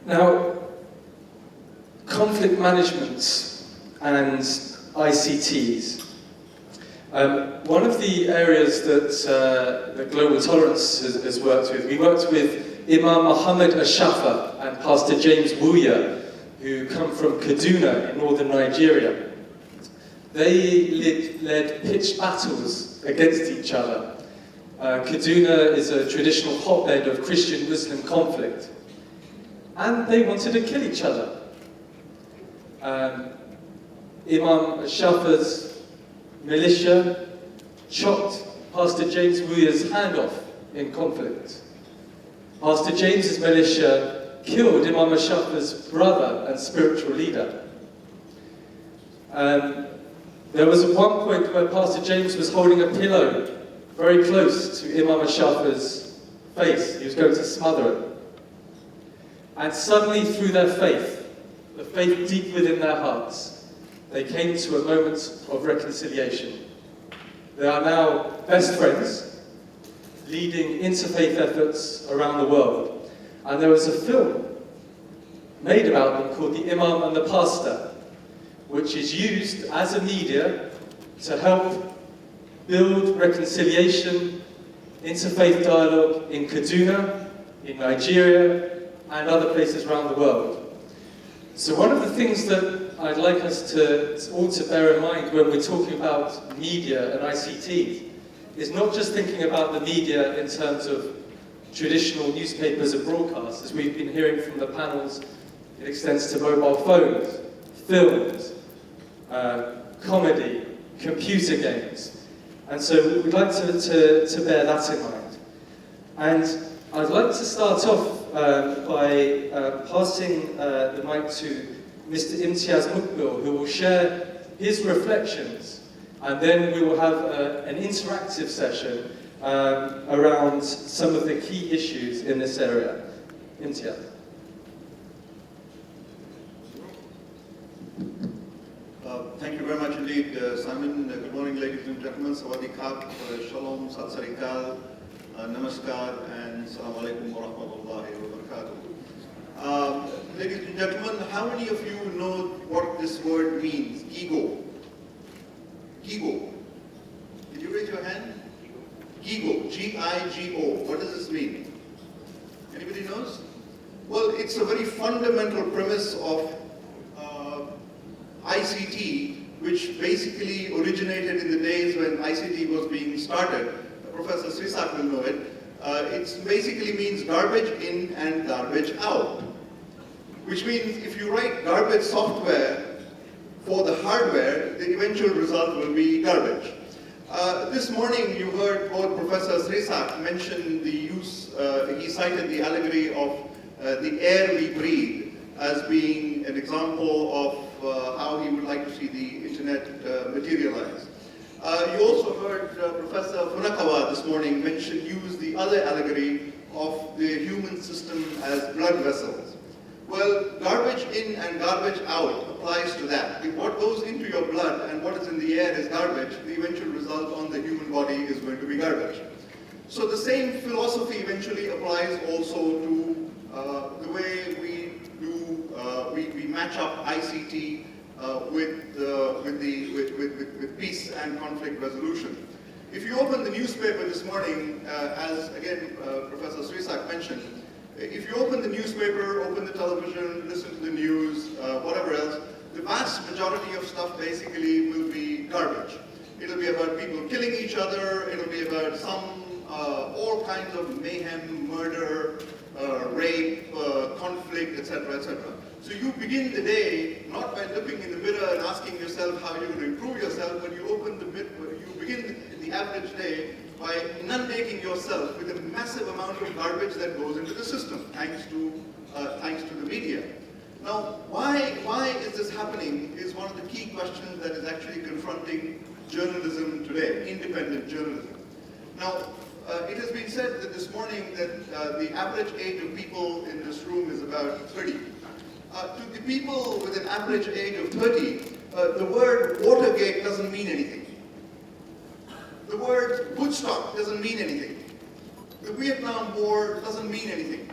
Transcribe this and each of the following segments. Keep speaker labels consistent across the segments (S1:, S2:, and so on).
S1: Now, conflict management and ICTs. One of the areas that Global Tolerance has worked with, we worked with Imam Mohammad Ashafa and Pastor James Wuya, who come from Kaduna in northern Nigeria. They led pitched battles against each other. Kaduna is a traditional hotbed of Christian-Muslim conflict. And they wanted to kill each other. Imam Ashafa's militia chopped Pastor James Wuya's hand off in conflict. Pastor James's militia killed Imam Ashafa's brother and spiritual leader. There was at one point where Pastor James was holding a pillow very close to Imam Ashafa's face. He was going to smother it. And suddenly, through their faith, the faith deep within their hearts, they came to a moment of reconciliation. They are now best friends, leading interfaith efforts around the world. And there was a film made about them called The Imam and the Pastor, which is used as a media to help build reconciliation, interfaith dialogue in Kaduna, in Nigeria, and other places around the world. So one of the things that I'd like us to all to bear in mind when we're talking about media and ICT is not just thinking about the media in terms of traditional newspapers and broadcasts. As we've been hearing from the panels, it extends to mobile phones, films, comedy, computer games. And so we'd like to bear that in mind. And I'd like to start off by passing the mic to Mr. Imtiaz Mukbil, who will share his reflections, and then we will have an interactive session around some of the key issues in this area. Imtiaz.
S2: Thank you very much indeed, Simon. Good morning, ladies and gentlemen. Sawadee Kap, Shalom, Sat Sri Akal, Namaskar, and Assalamu alaikum wa rahmatullahi wa barakatuh. Ladies and gentlemen, how many of you know what this word means? Gigo. Gigo. Did you raise your hand? Gigo. G-I-G-O. What does this mean? Anybody knows? Well, it's a very fundamental premise of ICT, which basically originated in the days when ICT was being started. Professor Srisak will know it. It basically means garbage in and garbage out. Which means if you write garbage software for the hardware, the eventual result will be garbage. This morning you heard both Professor Srisak mention the use, he cited the allegory of the air we breathe as being an example of how he would like to see the internet materialize. You also heard Professor Funakawa this morning use the other allegory of the human system as blood vessels. Well, garbage in and garbage out applies to that. If what goes into your blood and what is in the air is garbage, the eventual result on the human body is going to be garbage. So the same philosophy eventually applies also to the way we do, we match up ICT with peace and conflict resolution. If you open the newspaper this morning, as again Professor Srisak mentioned, if you open the newspaper, open the television, listen to the news, whatever else, the vast majority of stuff basically will be garbage. It'll be about people killing each other, it'll be about all kinds of mayhem, murder, rape, conflict, etc., etc. So you begin the day not by looking in the mirror and asking yourself how you're going to improve yourself, but you begin the average day by inundating yourself with a massive amount of garbage that goes into the system, thanks to the media. Now, why is this happening is one of the key questions that is actually confronting journalism today, independent journalism. Now, it has been said that this morning that the average age of people in this room is about 30. To the people with an average age of 30, the word Watergate doesn't mean anything. The word Woodstock doesn't mean anything. The Vietnam War doesn't mean anything.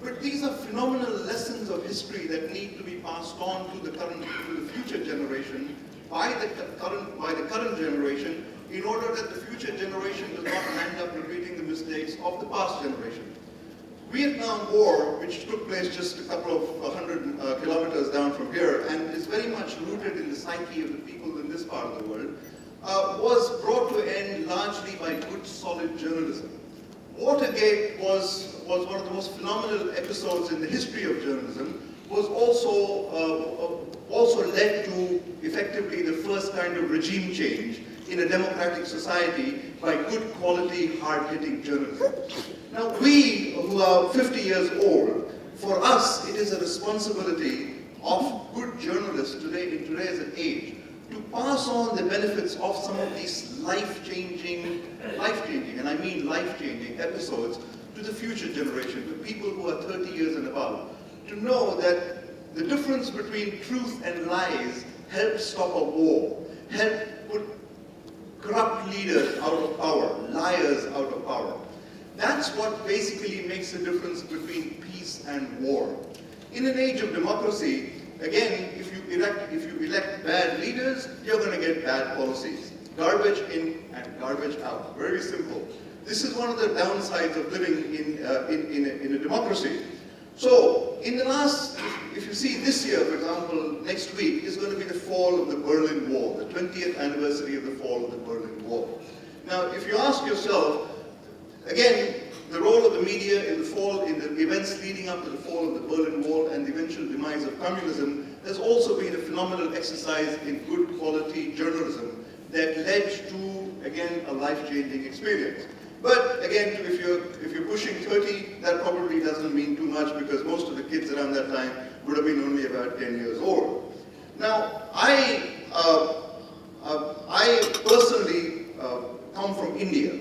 S2: But these are phenomenal lessons of history that need to be passed on to the future generation by the current generation, in order that the future generation does not end up repeating the mistakes of the past generation. Vietnam War, which took place just a couple of 100 kilometers down from here, and is very much rooted in the psyche of the people in this part of the world, was brought to end largely by good, solid journalism. Watergate was one of the most phenomenal episodes in the history of journalism, was also led to effectively the first kind of regime change in a democratic society by good quality, hard-hitting journalism. Now we, who are 50 years old, for us it is a responsibility of good journalists today, in today's age, to pass on the benefits of some of these life-changing, and I mean life-changing episodes to the future generation, to people who are 30 years and above, to know that the difference between truth and lies help stop a war, help put corrupt leaders out of power, liars out of power. That's what basically makes the difference between peace and war. In an age of democracy, again, if you elect bad leaders, you're going to get bad policies. Garbage in and garbage out. Very simple. This is one of the downsides of living in a democracy. So, in the last, if you see this year, for example, next week is going to be the fall of the Berlin Wall, the 20th anniversary of the fall of the Berlin Wall. Now, if you ask yourself, again, the role of the media in the events leading up to the fall of the Berlin Wall and the eventual demise of communism has also been a phenomenal exercise in good quality journalism that led to, again, a life-changing experience. But again, if you're pushing 30, that probably doesn't mean too much, because most of the kids around that time would have been only about 10 years old. Now, I personally come from India.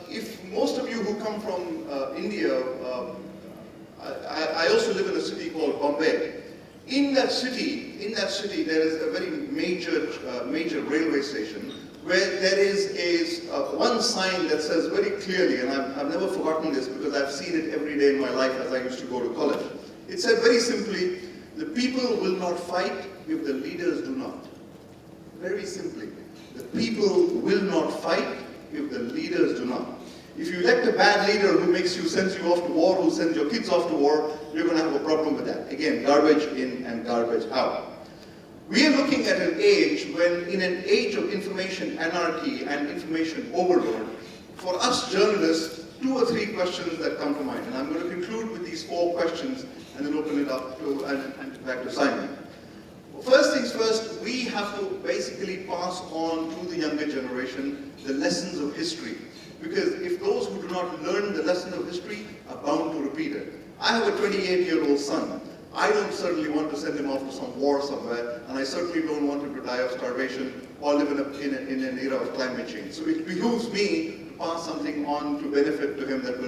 S2: If most of you who come from India, I also live in a city called Bombay. In that city, there is a very major railway station where there is one sign that says very clearly, and I've never forgotten this because I've seen it every day in my life as I used to go to college. It said very simply, the people will not fight if the leaders do not. Very simply, the people will not fight if the leaders do not. If you elect a bad leader who sends you off to war, who sends your kids off to war, you're going to have a problem with that. Again, garbage in and garbage out. We are looking at an age when, in an age of information anarchy and information overload, for us journalists, 2 or 3 questions that come to mind. And I'm going to conclude with these 4 questions and then open it up to, and back to Saima. First things first, we have to basically pass on to the younger generation the lessons of history. Because if those who do not learn the lesson of history are bound to repeat it. I have a 28-year-old son. I don't certainly want to send him off to some war somewhere, and I certainly don't want him to die of starvation or live in an era of climate change. So it behooves me to pass something on to benefit to him that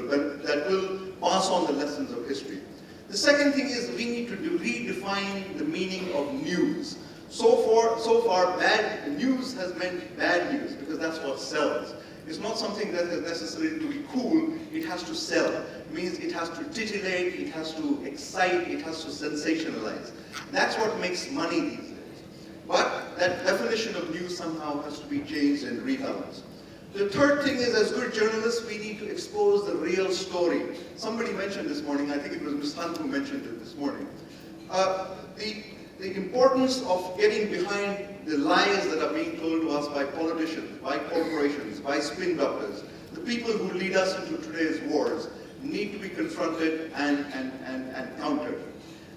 S2: will pass on the lessons of history. The second thing is we need to redefine the meaning of news. So far, bad news has meant bad news, because that's what sells. It's not something that is necessary to be cool, it has to sell. It means it has to titillate, it has to excite, it has to sensationalize. That's what makes money these days. But that definition of news somehow has to be changed and rebalanced. The third thing is, as good journalists, we need to expose the real story. Somebody mentioned this morning, I think it was Ms. Hunt who mentioned it this morning. The importance of getting behind the lies that are being told to us by politicians, by corporations, by spin doctors, the people who lead us into today's wars, need to be confronted and countered.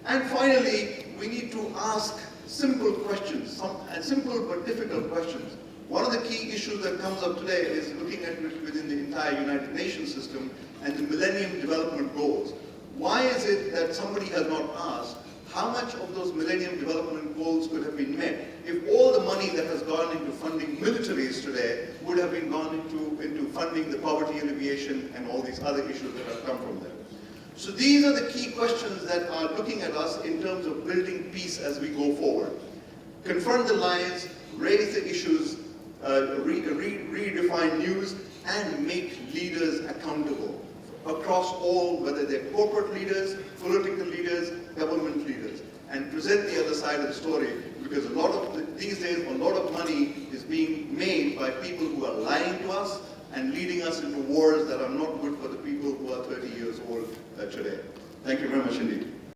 S2: And finally, we need to ask simple questions, simple but difficult questions. One of the key issues that comes up today is looking at it within the entire United Nations system and the Millennium Development Goals. Why is it that somebody has not asked how much of those Millennium Development Goals could have been met if all the money that has gone into funding militaries today would have been gone into funding the poverty alleviation and all these other issues that have come from there. So these are the key questions that are looking at us in terms of building peace as we go forward. Confront the lies, raise the issues, redefine news, and make leaders accountable across all, whether they're corporate leaders, political leaders, government present the other side of the story, because these days a lot of money is being made by people who are lying to us and leading us into wars that are not good